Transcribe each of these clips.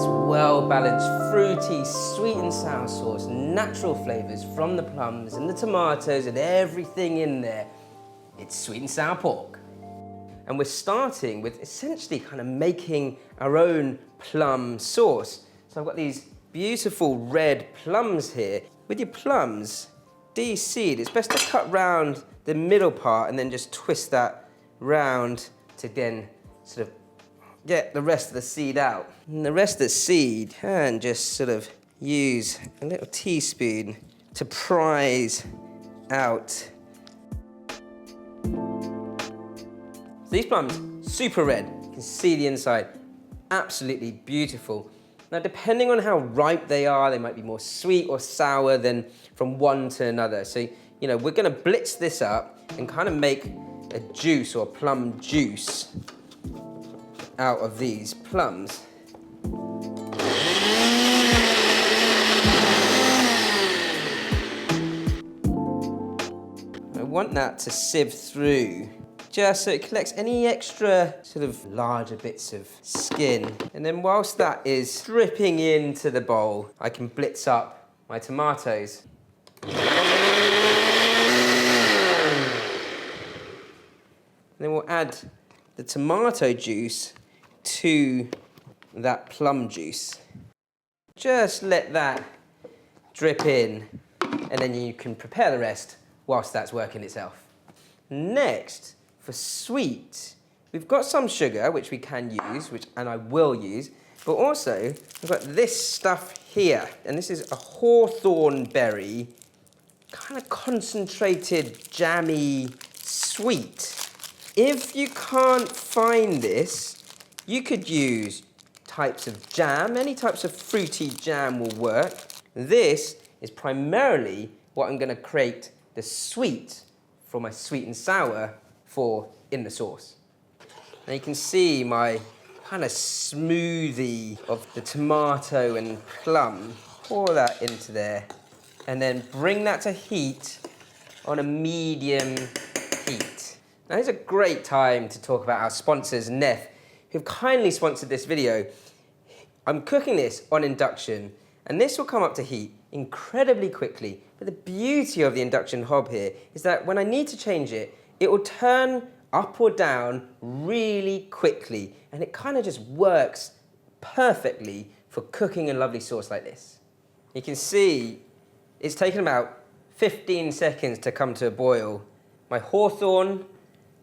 this well-balanced, fruity, sweet and sour sauce, natural flavors from the plums and the tomatoes and everything in there. It's sweet and sour pork. And we're starting with essentially kind of making our own plum sauce. So I've got these beautiful red plums here. With your plums, de-seed, it's best to cut round the middle part and then just twist that round to then sort of get the rest of the seed out. And the rest of the seed can just sort of use a little teaspoon to prise out. These plums, super red. You can see the inside, absolutely beautiful. Now, depending on how ripe they are, they might be more sweet or sour than from one to another. So, you know, we're gonna blitz this up and kind of make a juice or plum juice out of these plums. I want that to sieve through just so it collects any extra sort of larger bits of skin. And then whilst that is dripping into the bowl, I can blitz up my tomatoes. And then we'll add the tomato juice to that plum juice. Just let that drip in, and then you can prepare the rest whilst that's working itself. Next, for sweet, we've got some sugar, which we can use, and I will use, but also we've got this stuff here, and this is a hawthorn berry, kind of concentrated, jammy, sweet. If you can't find this, you could use types of jam. Any types of fruity jam will work. This is primarily what I'm going to create the sweet for my sweet and sour for in the sauce. Now you can see my kind of smoothie of the tomato and plum. Pour that into there and then bring that to heat on a medium heat. Now it's a great time to talk about our sponsors, Neff, who've kindly sponsored this video. I'm cooking this on induction, and this will come up to heat incredibly quickly. But the beauty of the induction hob here is that when I need to change it, it will turn up or down really quickly, and it kind of just works perfectly for cooking a lovely sauce like this. You can see it's taken about 15 seconds to come to a boil. My hawthorn,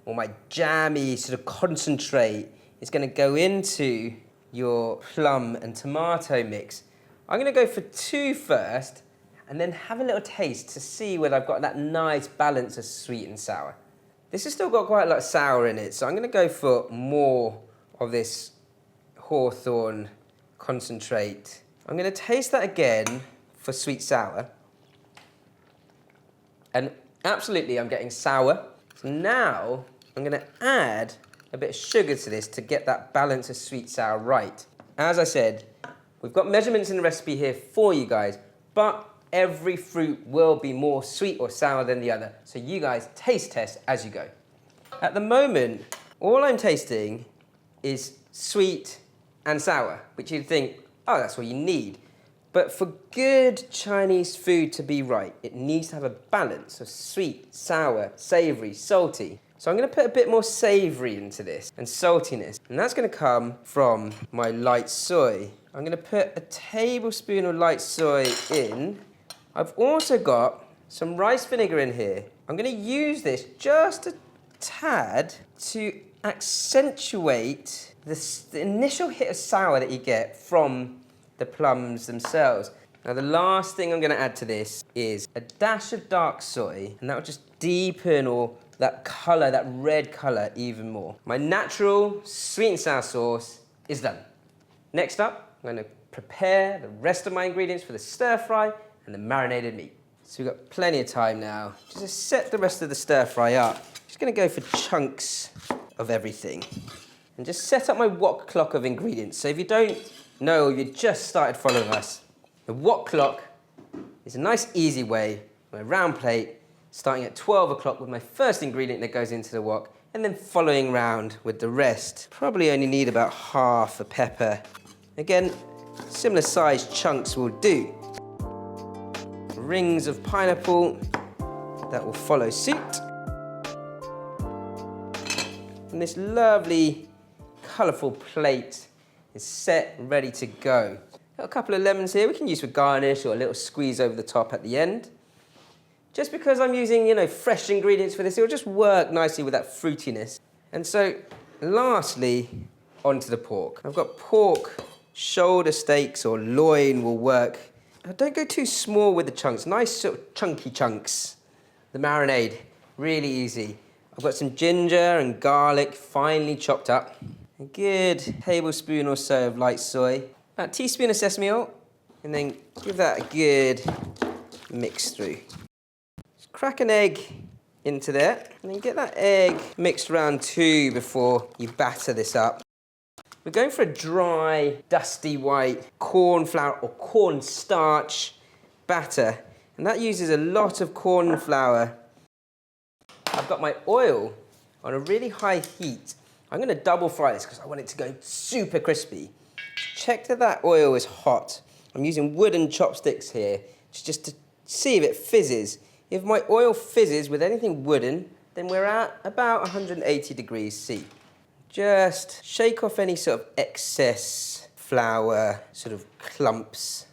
or my jammy sort of concentrate, is going to go into your plum and tomato mix. I'm going to go for 2 first, and then have a little taste to see whether I've got that nice balance of sweet and sour. This has still got quite a lot of sour in it, so I'm going to go for more of this hawthorn concentrate. I'm going to taste that again for sweet sour. And absolutely, I'm getting sour. So now I'm going to add a bit of sugar to this to get that balance of sweet sour right. As I said, we've got measurements in the recipe here for you guys, but every fruit will be more sweet or sour than the other. So you guys taste test as you go. At the moment, all I'm tasting is sweet and sour, which you'd think, oh, that's what you need. But for good Chinese food to be right, it needs to have a balance of sweet, sour, savory, salty. So I'm going to put a bit more savory into this and saltiness. And that's going to come from my light soy. I'm going to put a tablespoon of light soy in. I've also got some rice vinegar in here. I'm going to use this just a tad to accentuate the initial hit of sour that you get from the plums themselves. Now the last thing I'm going to add to this is a dash of dark soy, and that will just deepen all that colour, that red colour, even more. My natural sweet and sour sauce is done. Next up, I'm going to prepare the rest of my ingredients for the stir fry and the marinated meat. So we've got plenty of time now. Just to set the rest of the stir fry up, just going to go for chunks of everything. And just set up my wok clock of ingredients. So if you don't know, you just started following us, the wok clock is a nice easy way, my round plate, starting at 12 o'clock with my first ingredient that goes into the wok, and then following round with the rest. Probably only need about half a pepper. Again, Similar sized chunks will do. Rings of pineapple that will follow suit. And this lovely, colourful plate is set, ready to go. Got a couple of lemons here we can use for garnish or a little squeeze over the top at the end. Just because I'm using, fresh ingredients for this, it'll just work nicely with that fruitiness. And so, lastly, onto the pork. I've got pork, shoulder steaks or loin will work. Don't go too small with the chunks, nice sort of chunky chunks. The marinade, really easy. I've got some ginger and garlic finely chopped up. A good tablespoon or so of light soy. About a teaspoon of sesame oil. And then give that a good mix through. Just crack an egg into there. And then get that egg mixed around too before you batter this up. We're going for a dry, dusty white corn flour or corn starch batter. And that uses a lot of corn flour. I've got my oil on a really high heat. I'm going to double fry this because I want it to go super crispy. Check that oil is hot. I'm using wooden chopsticks here just to see if it fizzes. If my oil fizzes with anything wooden, then we're at about 180 degrees C. Just shake off any sort of excess flour, sort of clumps,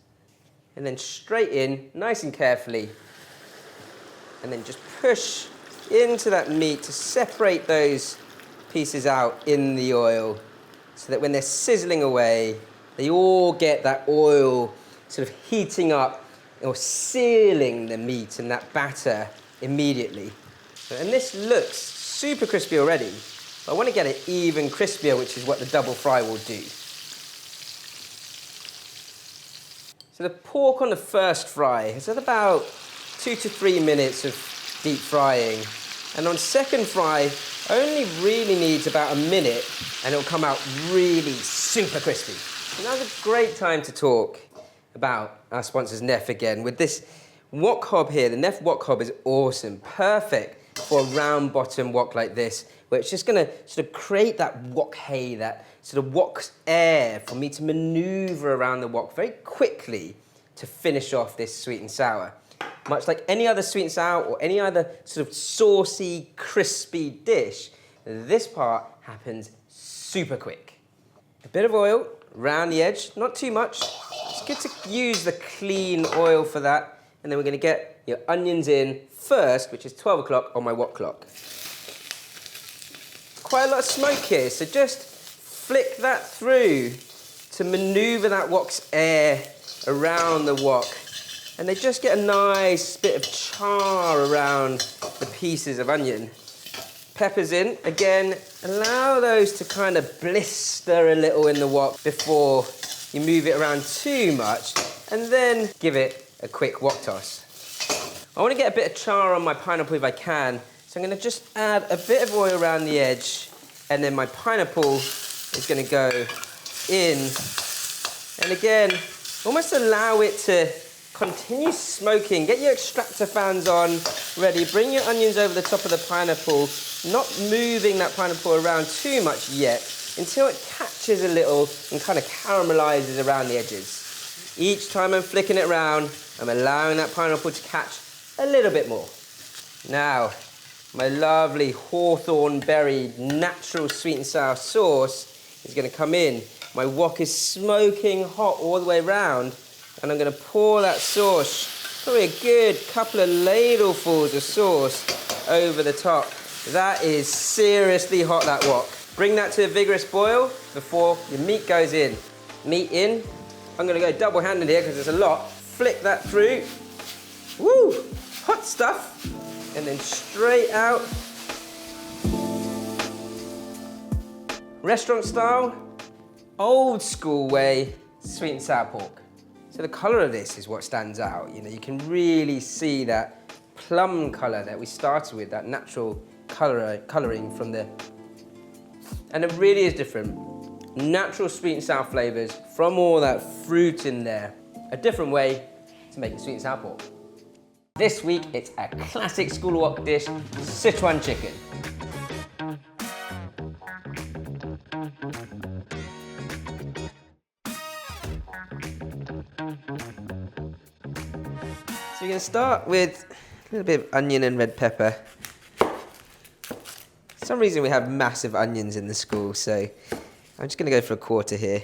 and then straight in, nice and carefully, and then just push into that meat to separate those pieces out in the oil so that when they're sizzling away, they all get that oil sort of heating up or sealing the meat and that batter immediately. And this looks super crispy already. I want to get it even crispier, which is what the double fry will do. So the pork on the first fry is at about 2 to 3 minutes of deep frying. And on second fry, only really needs about a minute and it'll come out really super crispy. So now's a great time to talk about our sponsors Neff again. With this wok hob here, the Neff wok hob is awesome, perfect for a round bottom wok like this, where it's just gonna sort of create that wok hay, that sort of wok air for me to maneuver around the wok very quickly to finish off this sweet and sour. Much like any other sweet and sour or any other sort of saucy, crispy dish, this part happens super quick. A bit of oil around the edge, not too much. It's good to use the clean oil for that. And then we're gonna get your onions in first, which is 12 o'clock on my wok clock. Quite a lot of smoke here, so just flick that through to maneuver that wok's air around the wok. And they just get a nice bit of char around the pieces of onion. Peppers in, again, allow those to kind of blister a little in the wok before you move it around too much, and then give it a quick wok toss. I want to get a bit of char on my pineapple if I can, so I'm going to just add a bit of oil around the edge, and then my pineapple is going to go in. And again, almost allow it to continue smoking. Get your extractor fans on, ready. Bring your onions over the top of the pineapple, not moving that pineapple around too much yet, until it catches a little and kind of caramelizes around the edges. Each time I'm flicking it around, I'm allowing that pineapple to catch a little bit more. Now, my lovely hawthorn berry natural sweet and sour sauce is going to come in. My wok is smoking hot all the way around, and I'm going to pour that sauce, probably a good couple of ladlefuls of sauce over the top. That is seriously hot, that wok. Bring that to a vigorous boil before your meat goes in. Meat in. I'm going to go double-handed here because there's a lot. Flick that through. Woo! Hot stuff. And then straight out. Restaurant style, old school way, sweet and sour pork. So the colour of this is what stands out. You know, you can really see that plum colour that we started with, that natural colouring from the... And it really is different. Natural sweet and sour flavours from all that fruit in there. A different way to make sweet and sour pork. This week, it's a classic school wok dish, Sichuan chicken. So we're going to start with a little bit of onion and red pepper. For some reason we have massive onions in the school, so I'm just going to go for a quarter here.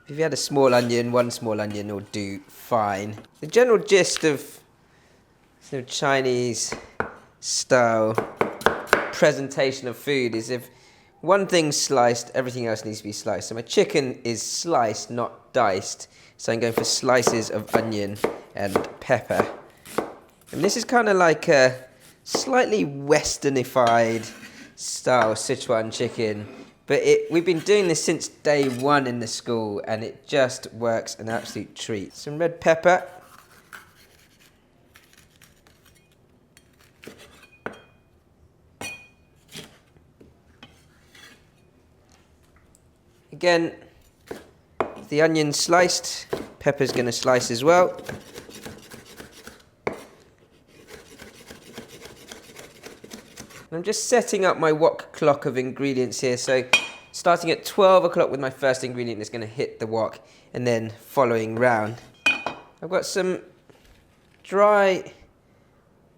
If you had a small onion, one small onion will do fine. The general gist of sort of Chinese style presentation of food is if one thing's sliced, everything else needs to be sliced. So my chicken is sliced, not diced. So I'm going for slices of onion and pepper. And this is kind of like a slightly westernified style Sichuan chicken. But we've been doing this since day one in the school, and it just works an absolute treat. Some red pepper. Again, the onion's sliced, pepper's going to slice as well. I'm just setting up my wok clock of ingredients here. So starting at 12 o'clock with my first ingredient is going to hit the wok, and then following round. I've got some dry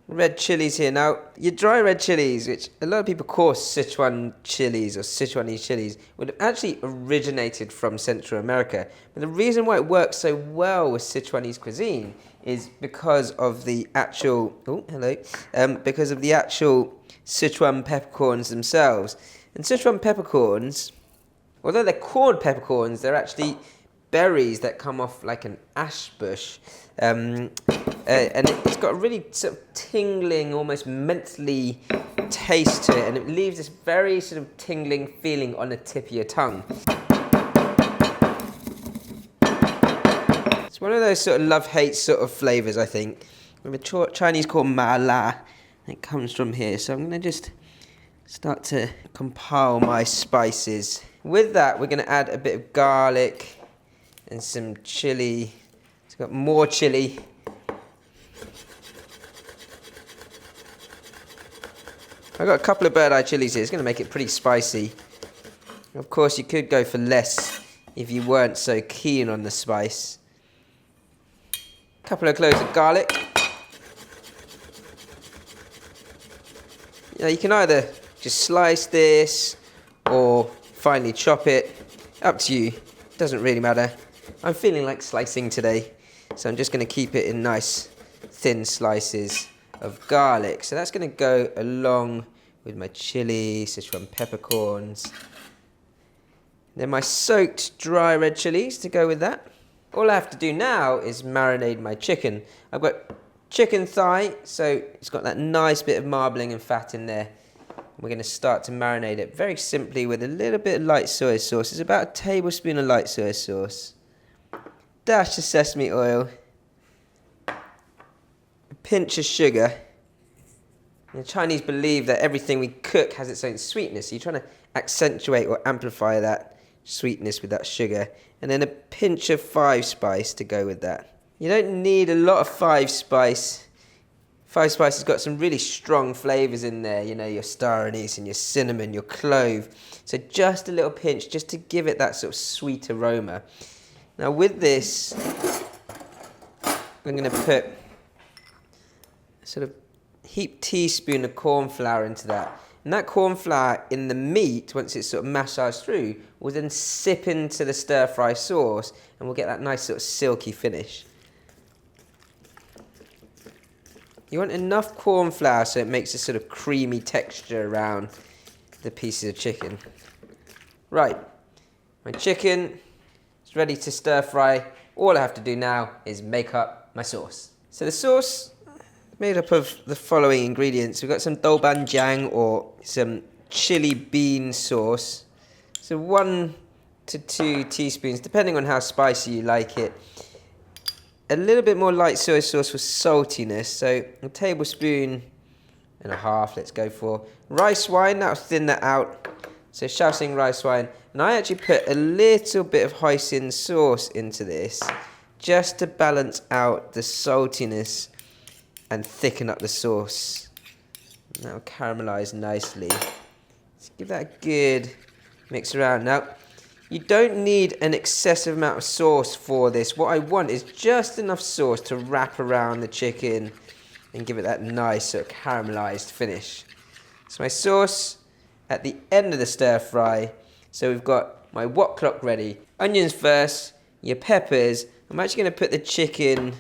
red chilies here. Now, your dry red chilies, which a lot of people call Sichuan chilies or Sichuanese chilies, would have actually originated from Central America. But the reason why it works so well with Sichuanese cuisine is because of the actual, because of the actual Sichuan peppercorns themselves. And Sichuan peppercorns, although they're called peppercorns, they're actually berries that come off like an ash bush. And it's got a really sort of tingling, almost mentally taste to it, and it leaves this very sort of tingling feeling on the tip of your tongue. It's one of those sort of love-hate sort of flavours, I think. The Chinese call ma la. It comes from here, so I'm going to just start to compile my spices. With that, we're going to add a bit of garlic and some chilli. It's got more chilli. I've got a couple of bird-eye chilies here. It's going to make it pretty spicy. Of course, you could go for less if you weren't so keen on the spice. A couple of cloves of garlic. You can either just slice this or finely chop it. Up to you. Doesn't really matter. I'm feeling like slicing today, so I'm just going to keep it in nice thin slices of garlic. So that's going to go along with my chili, Sichuan peppercorns. Then my soaked dry red chilies to go with that. All I have to do now is marinate my chicken. I've got chicken thigh, so it's got that nice bit of marbling and fat in there. We're going to start to marinate it very simply with a little bit of light soy sauce. It's about a tablespoon of light soy sauce. Dash of sesame oil. A pinch of sugar. And the Chinese believe that everything we cook has its own sweetness. So you're trying to accentuate or amplify that sweetness with that sugar. And then a pinch of 5-spice to go with that. You don't need a lot of 5-spice. 5-spice has got some really strong flavours in there. You know, your star anise and your cinnamon, your clove. So just a little pinch, just to give it that sort of sweet aroma. Now with this, I'm going to put a sort of heaped teaspoon of corn flour into that. And that corn flour in the meat, once it's sort of massaged through, will then sip into the stir-fry sauce, and we'll get that nice sort of silky finish. You want enough corn flour so it makes a sort of creamy texture around the pieces of chicken. Right, my chicken is ready to stir fry. All I have to do now is make up my sauce. So the sauce is made up of the following ingredients. We've got some doubanjiang, or some chili bean sauce. So 1 to 2 teaspoons, depending on how spicy you like it. A little bit more light soy sauce for saltiness, so a tablespoon and a half, let's go for. Rice wine, that'll thin that out. So Shaoxing rice wine. And I actually put a little bit of hoisin sauce into this, just to balance out the saltiness and thicken up the sauce. And that'll caramelise nicely. Let's give that a good mix around. Now, You don't need an excessive amount of sauce for this. What I want is just enough sauce to wrap around the chicken and give it that nice sort of caramelized finish. So my sauce at the end of the stir fry. So we've got my wok clock ready. Onions first, your peppers. I'm actually going to put the chicken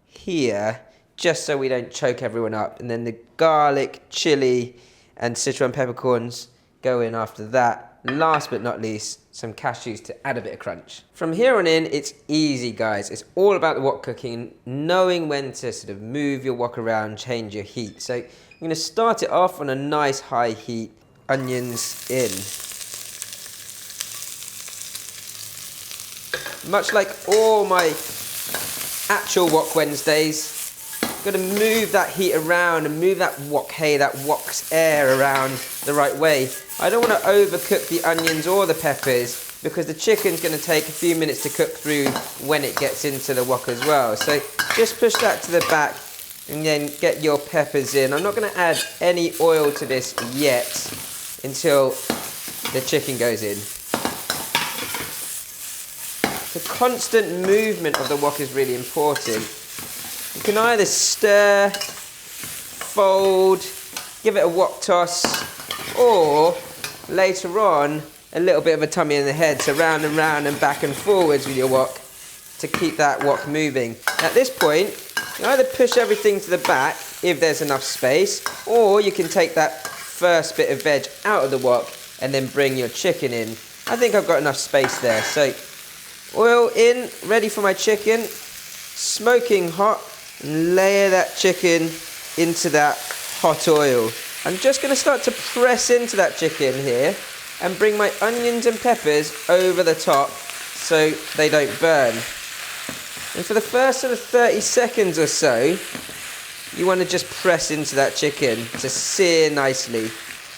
here just so we don't choke everyone up. And then the garlic, chili, and Sichuan peppercorns go in after that. Last but not least, some cashews to add a bit of crunch. From here on in, it's easy, guys. It's all about the wok cooking, knowing when to sort of move your wok around, change your heat. So I'm going to start it off on a nice high heat. Onions in. Much like all my actual Wok Wednesdays, got to move that heat around and move that wok hay, that wok's air around the right way. I don't want to overcook the onions or the peppers because the chicken's going to take a few minutes to cook through when it gets into the wok as well. So just push that to the back and then get your peppers in. I'm not going to add any oil to this yet until the chicken goes in. The constant movement of the wok is really important. You can either stir, fold, give it a wok toss, or later on, a little bit of a tummy in the head, so round and back and forwards with your wok to keep that wok moving. At this point, you either push everything to the back if there's enough space, or you can take that first bit of veg out of the wok and then bring your chicken in. I think I've got enough space there. So oil in, ready for my chicken, smoking hot, and layer that chicken into that hot oil. I'm just going to start to press into that chicken here and bring my onions and peppers over the top so they don't burn. And for the first sort of 30 seconds or so, you want to just press into that chicken to sear nicely.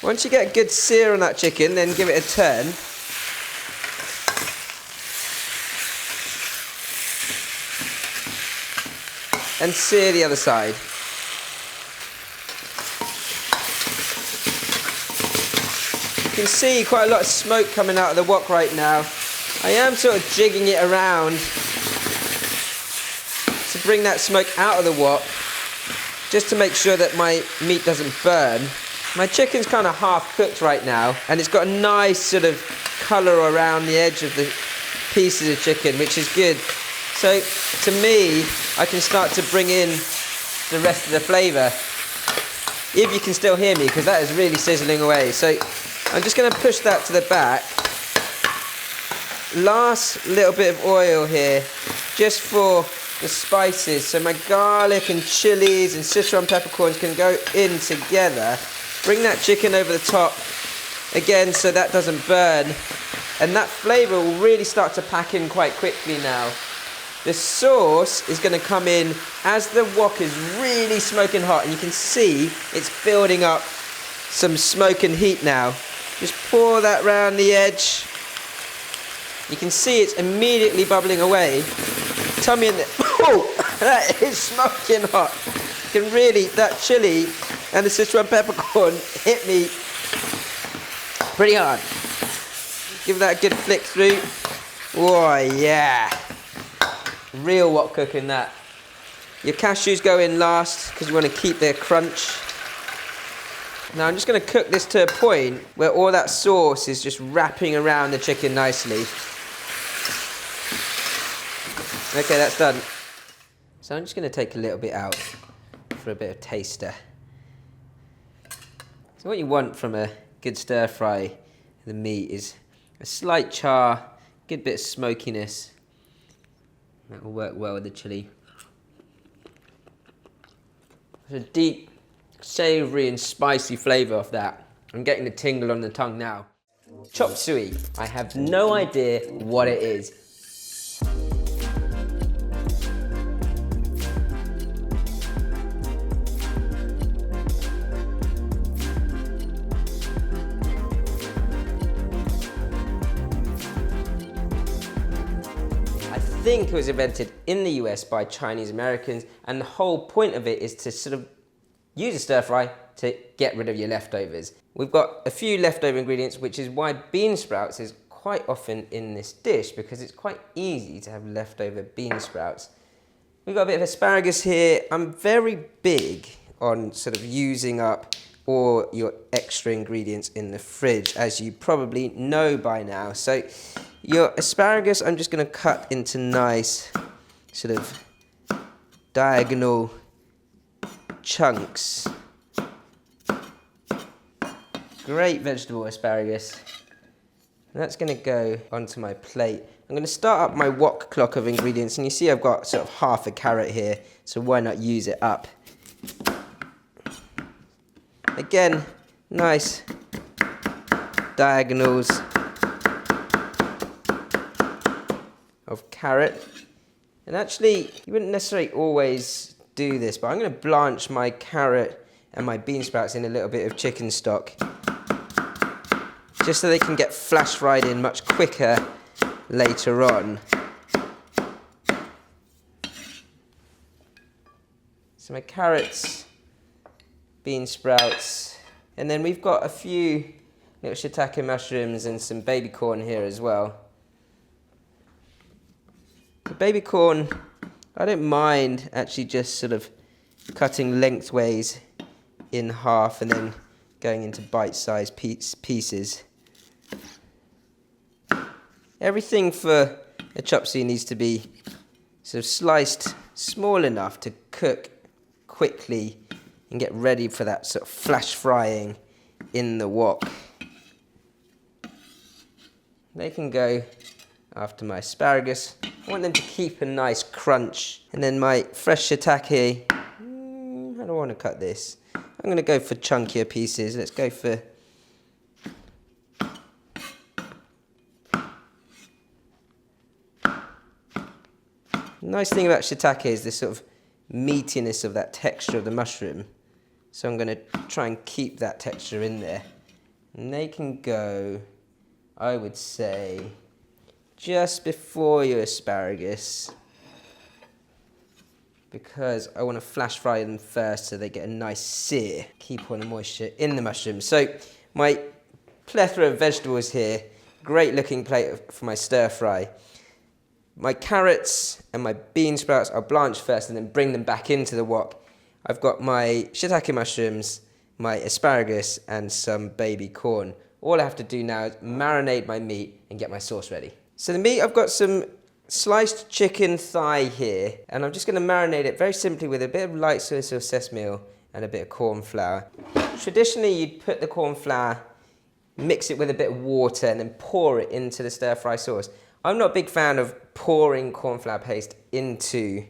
Once you get a good sear on that chicken, then give it a turn. And sear the other side. You can see quite a lot of smoke coming out of the wok right now. I am sort of jigging it around to bring that smoke out of the wok, just to make sure that my meat doesn't burn. My chicken's kind of half cooked right now, and it's got a nice sort of colour around the edge of the pieces of chicken, which is good. So to me, I can start to bring in the rest of the flavour. If you can still hear me, because that is really sizzling away. So I'm just going to push that to the back. Last little bit of oil here, just for the spices. So my garlic and chilies and Sichuan peppercorns can go in together. Bring that chicken over the top again so that doesn't burn. And that flavour will really start to pack in quite quickly now. The sauce is going to come in as the wok is really smoking hot, and you can see it's building up some smoke and heat now. Just pour that round the edge. You can see it's immediately bubbling away. Tummy in there. Oh, that is smoking hot. You can really, that chili and the Sichuan peppercorn hit me pretty hard. Give that a good flick through. Oh yeah. Real wok cooking that. Your cashews go in last because you want to keep their crunch. Now I'm just going to cook this to a point where all that sauce is just wrapping around the chicken nicely. Okay, that's done. So I'm just going to take a little bit out for a bit of taster. So what you want from a good stir fry of the meat is a slight char, good bit of smokiness. That will work well with the chili. There's a deep, savoury and spicy flavour of that. I'm getting the tingle on the tongue now. Chop suey. I have no idea what it is. I think it was invented in the US by Chinese Americans, and the whole point of it is to sort of use a stir fry to get rid of your leftovers. We've got a few leftover ingredients, which is why bean sprouts is quite often in this dish because it's quite easy to have leftover bean sprouts. We've got a bit of asparagus here. I'm very big on sort of using up all your extra ingredients in the fridge, as you probably know by now. So your asparagus, I'm just going to cut into nice sort of diagonal chunks. Great vegetable asparagus. And that's going to go onto my plate. I'm going to start up my wok clock of ingredients, and you see I've got sort of half a carrot here, so why not use it up? Again, nice diagonals of carrot. And actually, you wouldn't necessarily always do this, but I'm going to blanch my carrot and my bean sprouts in a little bit of chicken stock, just so they can get flash fried in much quicker later on. So my carrots, bean sprouts, and then we've got a few little shiitake mushrooms and some baby corn here as well. The baby corn, I don't mind actually just sort of cutting lengthways in half and then going into bite-sized pieces. Everything for a chop suey needs to be sort of sliced small enough to cook quickly and get ready for that sort of flash frying in the wok. They can go after my asparagus. I want them to keep a nice crunch. And then my fresh shiitake, I don't want to cut this. I'm going to go for chunkier pieces. Let's go for the nice thing about shiitake is the sort of meatiness of that texture of the mushroom. So I'm going to try and keep that texture in there. And they can go, I would say, just before your asparagus, because I want to flash fry them first so they get a nice sear. Keep all the moisture in the mushrooms. So my plethora of vegetables here, great looking plate for my stir fry. My carrots and my bean sprouts I'll blanch first and then bring them back into the wok. I've got my shiitake mushrooms, my asparagus, and some baby corn. All I have to do now is marinate my meat and get my sauce ready. So the meat, I've got some sliced chicken thigh here, and I'm just going to marinate it very simply with a bit of light soy sauce, sesame oil, and a bit of corn flour. Traditionally, you'd put the corn flour, mix it with a bit of water, and then pour it into the stir-fry sauce. I'm not a big fan of pouring corn flour paste into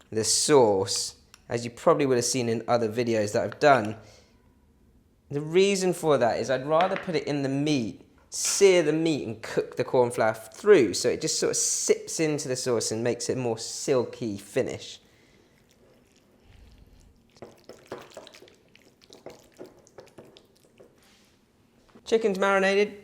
the sauce, as you probably would have seen in other videos that I've done. The reason for that is I'd rather put it in the meat, sear the meat and cook the corn flour through, so it just sort of sips into the sauce and makes it a more silky finish. Chicken's marinated.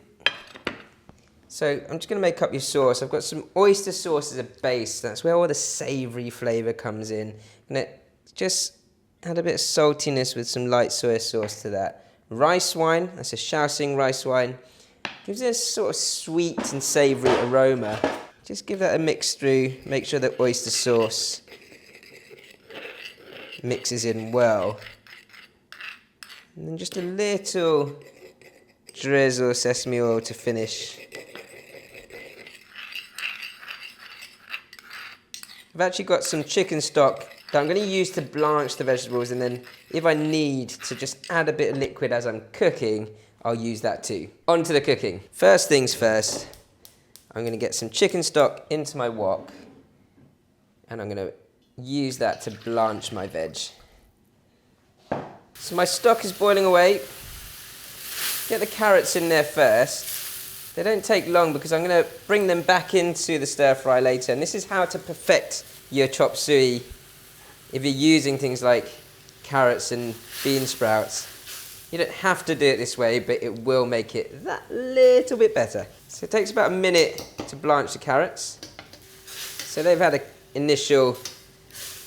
So I'm just going to make up your sauce. I've got some oyster sauce as a base. That's where all the savoury flavour comes in. I'm going to just add a bit of saltiness with some light soy sauce to that. Rice wine, that's a Shaoxing rice wine. Gives it a sort of sweet and savoury aroma. Just give that a mix through. Make sure the oyster sauce mixes in well. And then just a little drizzle of sesame oil to finish. I've actually got some chicken stock that I'm going to use to blanch the vegetables, and then if I need to just add a bit of liquid as I'm cooking, I'll use that too. On to the cooking. First things first, I'm going to get some chicken stock into my wok, and I'm going to use that to blanch my veg. So my stock is boiling away. Get the carrots in there first. They don't take long because I'm going to bring them back into the stir fry later. And this is how to perfect your chop suey if you're using things like carrots and bean sprouts. You don't have to do it this way, but it will make it that little bit better. So it takes about a minute to blanch the carrots. So they've had an initial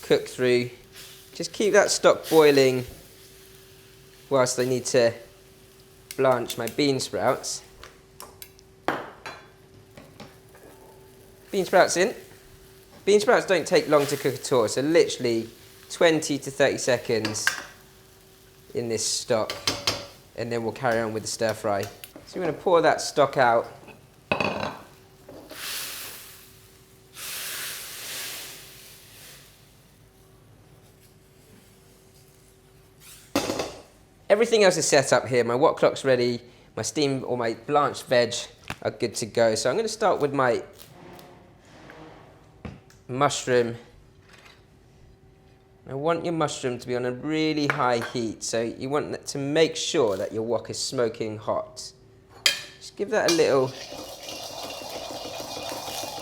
cook through. Just keep that stock boiling whilst I need to blanch my bean sprouts. Bean sprouts in. Bean sprouts don't take long to cook at all, so literally 20 to 30 seconds in this stock, and then we'll carry on with the stir fry. So we're going to pour that stock out. Everything else is set up here. My wok clock's ready. My steamed or my blanched veg are good to go. So I'm going to start with my mushroom. I want your mushroom to be on a really high heat, so you want to make sure that your wok is smoking hot. Just give that a little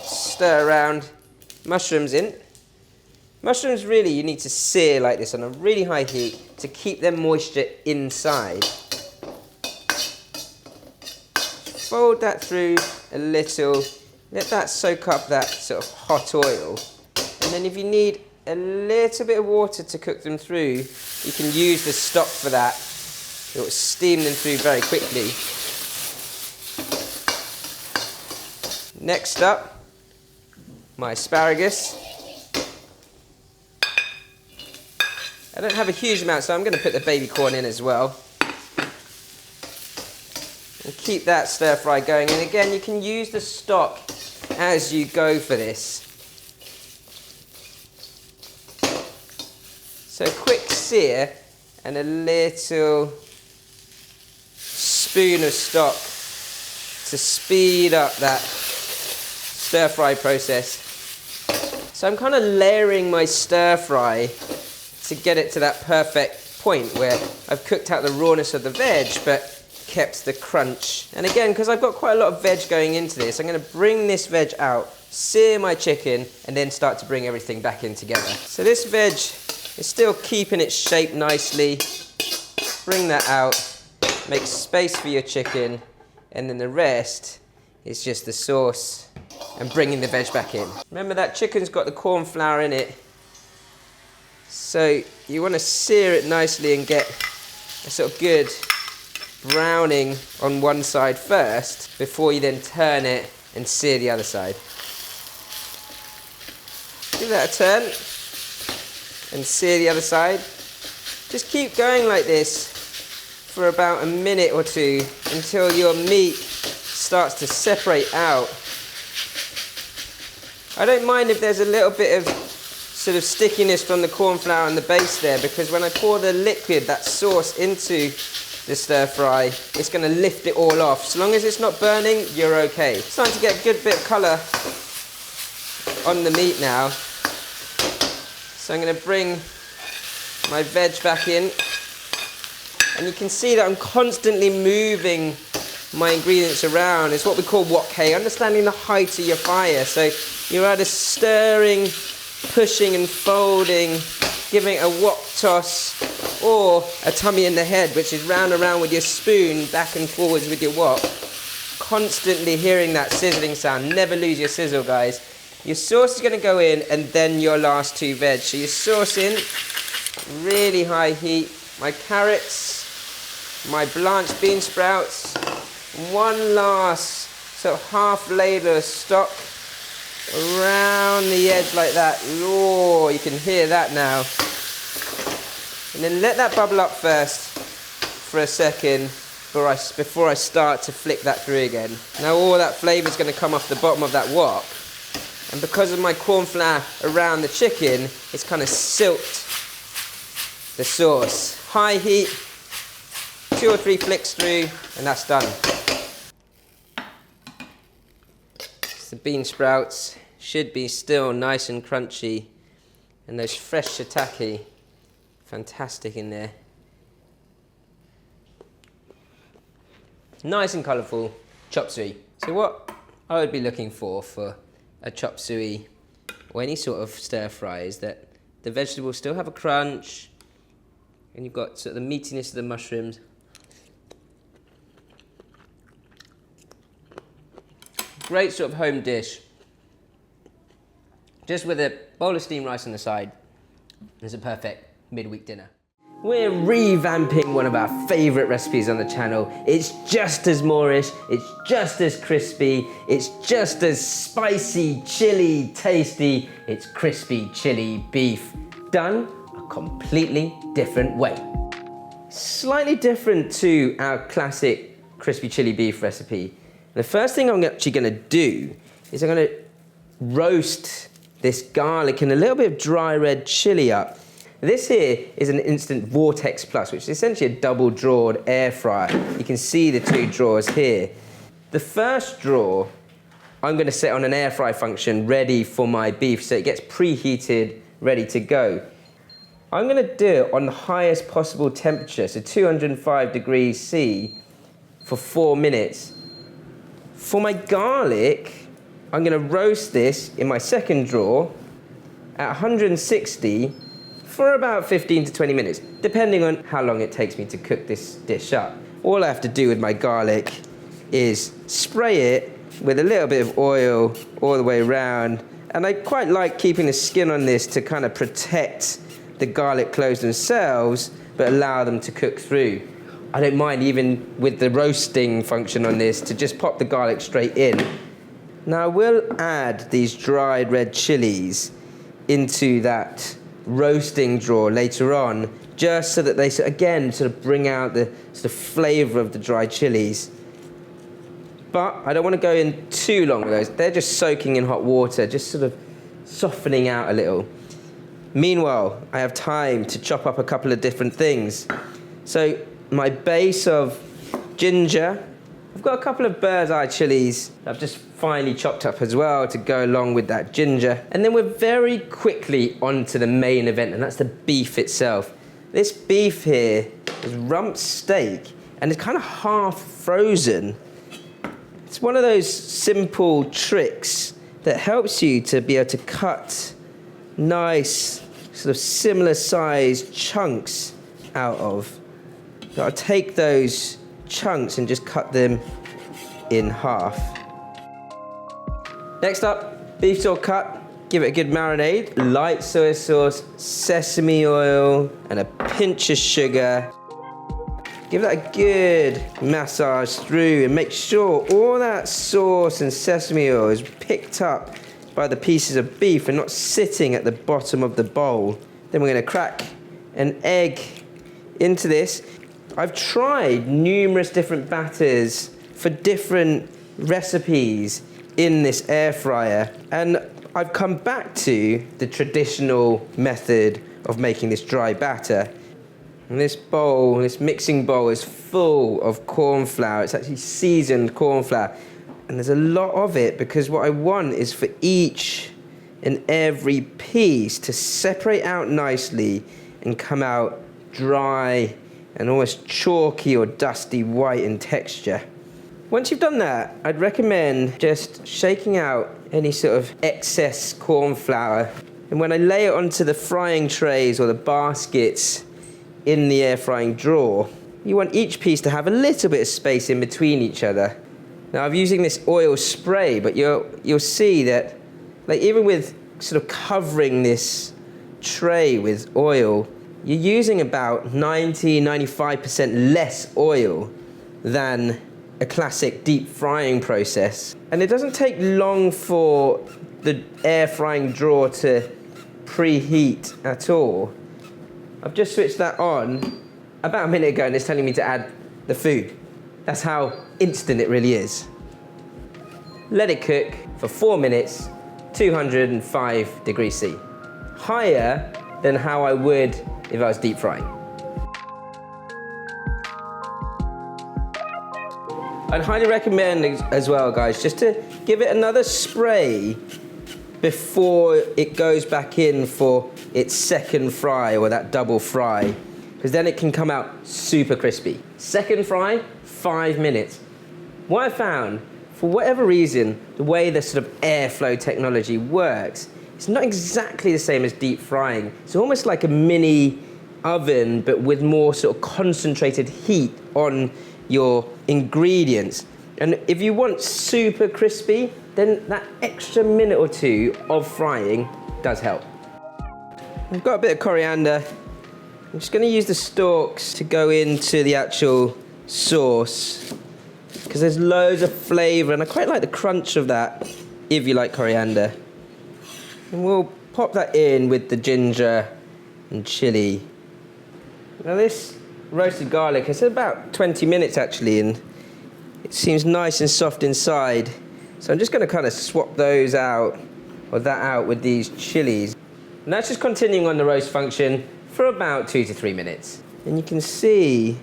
stir around. Mushrooms in. Mushrooms really you need to sear like this on a really high heat to keep their moisture inside. Fold that through a little, let that soak up that sort of hot oil, and then if you need a little bit of water to cook them through, you can use the stock for that. It will steam them through very quickly. Next up, my asparagus. I don't have a huge amount, so I'm going to put the baby corn in as well. And keep that stir fry going. And again, you can use the stock as you go for this. So a quick sear and a little spoon of stock to speed up that stir fry process. So I'm kind of layering my stir fry to get it to that perfect point where I've cooked out the rawness of the veg but kept the crunch. And again, because I've got quite a lot of veg going into this, I'm going to bring this veg out, sear my chicken, and then start to bring everything back in together. So this veg is still keeping its shape nicely. Bring that out, make space for your chicken, and then the rest is just the sauce and bringing the veg back in. Remember that chicken's got the corn flour in it, so you want to sear it nicely and get a sort of good browning on one side first before you then turn it and sear the other side. Give that a turn and sear the other side. Just keep going like this for about a minute or two until your meat starts to separate out. I don't mind if there's a little bit of sort of stickiness from the corn flour on the base there, because when I pour the liquid, that sauce, into the stir fry, it's going to lift it all off. So long as it's not burning, you're okay. It's starting to get a good bit of colour on the meat now. So I'm going to bring my veg back in, and you can see that I'm constantly moving my ingredients around. It's what we call wok hei, understanding the height of your fire. So you're either stirring, pushing and folding, giving it a wok toss, or a tummy in the head, which is round and round with your spoon, back and forwards with your wok. Constantly hearing that sizzling sound. Never lose your sizzle, guys. Your sauce is going to go in, and then your last two veg. So your sauce in, really high heat. My carrots, my blanched bean sprouts, one last sort of half ladle of stock around the edge like that. Oh, you can hear that now. And then let that bubble up first for a second before I start to flick that through again. Now all that flavour is going to come off the bottom of that wok, and because of my corn flour around the chicken, it's kind of silked the sauce. High heat, 2 or 3 flicks through, and that's done. The bean sprouts should be still nice and crunchy, and those fresh shiitake, fantastic in there. Nice and colourful chop suey. So what I would be looking for a chop suey or any sort of stir fry is that the vegetables still have a crunch, and you've got sort of the meatiness of the mushrooms. Great sort of home dish, just with a bowl of steamed rice on the side. It's a perfect midweek dinner. We're revamping one of our favorite recipes on the channel. It's just as Moorish, it's just as crispy, it's just as spicy, chili, tasty. It's crispy chili beef, done a completely different way. Slightly different to our classic crispy chili beef recipe. The first thing I'm actually gonna do is I'm gonna roast this garlic and a little bit of dry red chili up. This here is an Instant Vortex Plus, which is essentially a double-drawed air fryer. You can see the two drawers here. The first drawer, I'm going to set on an air fry function ready for my beef, so it gets preheated, ready to go. I'm going to do it on the highest possible temperature, so 205 degrees C for 4 minutes. For my garlic, I'm going to roast this in my second drawer at 160 for about 15 to 20 minutes, depending on how long it takes me to cook this dish up. All I have to do with my garlic is spray it with a little bit of oil all the way around. And I quite like keeping the skin on this to kind of protect the garlic cloves themselves, but allow them to cook through. I don't mind, even with the roasting function on this, to just pop the garlic straight in. Now we'll add these dried red chilies into that roasting drawer later on, just so that they, again, sort of bring out the sort of flavor of the dried chilies. But I don't want to go in too long with those. They're just soaking in hot water, just sort of softening out a little. Meanwhile, I have time to chop up a couple of different things. So my base of ginger, I've got a couple of bird's eye chilies I've just finely chopped up as well to go along with that ginger. And then we're very quickly on to the main event, and that's the beef itself. This beef here is rump steak, and it's kind of half frozen. It's one of those simple tricks that helps you to be able to cut nice, sort of similar sized chunks out of. So I'll take those chunks and just cut them in half. Next up, beef's all cut. Give it a good marinade. Light soy sauce, sesame oil, and a pinch of sugar. Give that a good massage through and make sure all that sauce and sesame oil is picked up by the pieces of beef and not sitting at the bottom of the bowl. Then we're gonna crack an egg into this. I've tried numerous different batters for different recipes in this air fryer, and I've come back to the traditional method of making this dry batter. And this bowl, this mixing bowl, is full of corn flour. It's actually seasoned corn flour, and there's a lot of it because what I want is for each and every piece to separate out nicely and come out dry and almost chalky or dusty white in texture. Once you've done that, I'd recommend just shaking out any sort of excess corn flour. And when I lay it onto the frying trays or the baskets in the air frying drawer, you want each piece to have a little bit of space in between each other. Now I'm using this oil spray, but you'll see that, like, even with sort of covering this tray with oil, you're using about 90–95% less oil than a classic deep frying process. And it doesn't take long for the air frying drawer to preheat at all. I've just switched that on about a minute ago and it's telling me to add the food. That's how instant it really is. Let it cook for 4 minutes, 205 degrees C. Higher than how I would if I was deep frying. I'd highly recommend as well, guys, just to give it another spray before it goes back in for its second fry or that double fry, because then it can come out super crispy. Second fry, 5 minutes. What I found, for whatever reason, the way the sort of airflow technology works, it's not exactly the same as deep frying. It's almost like a mini oven, but with more sort of concentrated heat on your ingredients. And if you want super crispy, then that extra minute or two of frying does help. I've got a bit of coriander I'm just going to use the stalks to go into the actual sauce because there's loads of flavour and I quite like the crunch of that if you like coriander. And we'll pop that in with the ginger and chilli. Now this roasted garlic, it's about 20 minutes actually, and it seems nice and soft inside. So I'm just going to kind of swap those out, or that out with these chilies. And that's just continuing on the roast function for about 2 to 3 minutes. And you can see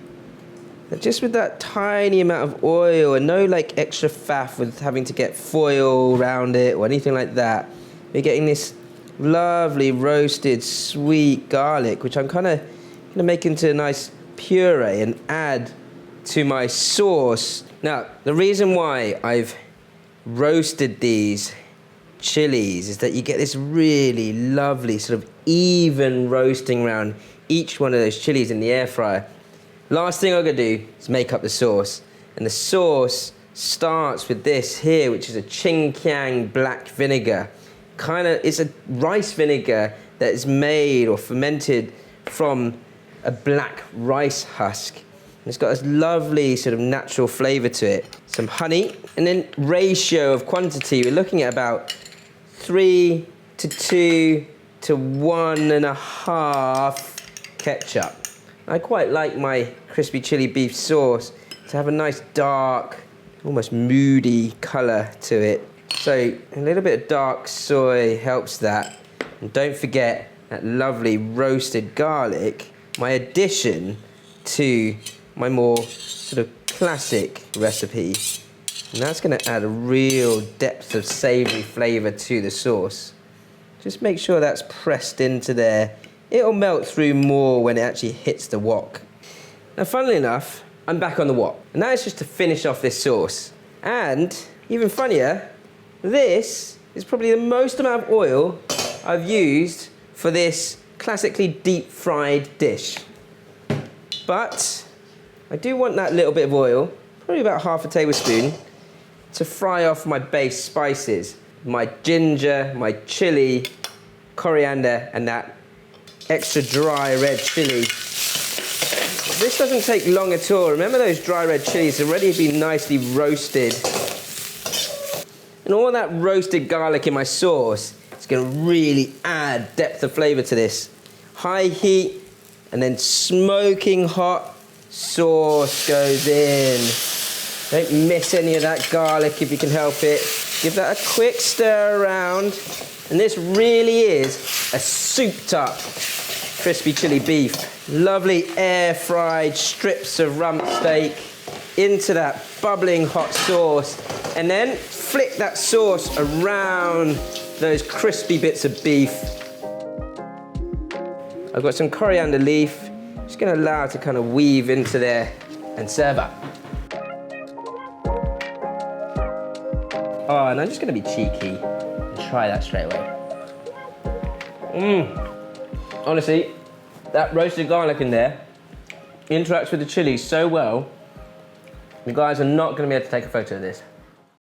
that just with that tiny amount of oil and no like extra faff with having to get foil around it or anything like that, we're getting this lovely roasted sweet garlic, which I'm kind of going to make into a nice puree and add to my sauce. Now, the reason why I've roasted these chilies is that you get this really lovely sort of even roasting around each one of those chilies in the air fryer. Last thing I'm going to do is make up the sauce. And the sauce starts with this here, which is a Xinjiang black vinegar. It's a rice vinegar that is made or fermented from a black rice husk. And it's got this lovely sort of natural flavour to it. Some honey, and then ratio of quantity, we're looking at about 3 to 2 to 1.5 ketchup. I quite like my crispy chili beef sauce to have a nice dark, almost moody colour to it. So a little bit of dark soy helps that. And don't forget that lovely roasted garlic, my addition to my more sort of classic recipe. And that's going to add a real depth of savoury flavour to the sauce. Just make sure that's pressed into there. It'll melt through more when it actually hits the wok. Now, funnily enough, I'm back on the wok. And that is just to finish off this sauce. And even funnier, this is probably the most amount of oil I've used for this classically deep fried dish. But I do want that little bit of oil, probably about half a tablespoon, to fry off my base spices. My ginger, my chili, coriander, and that extra dry red chili. This doesn't take long at all. Remember those dry red chilies have already been nicely roasted. And all that roasted garlic in my sauce is going to really add depth of flavour to this. High heat and then smoking hot sauce goes in. Don't miss any of that garlic if you can help it. Give that a quick stir around. And this really is a souped up crispy chili beef. Lovely air fried strips of rump steak into that bubbling hot sauce. And then flick that sauce around those crispy bits of beef. I've got some coriander leaf. Just going to allow it to kind of weave into there and serve up. Oh, and I'm just going to be cheeky and try that straight away. Honestly, that roasted garlic in there interacts with the chili so well. You guys are not going to be able to take a photo of this.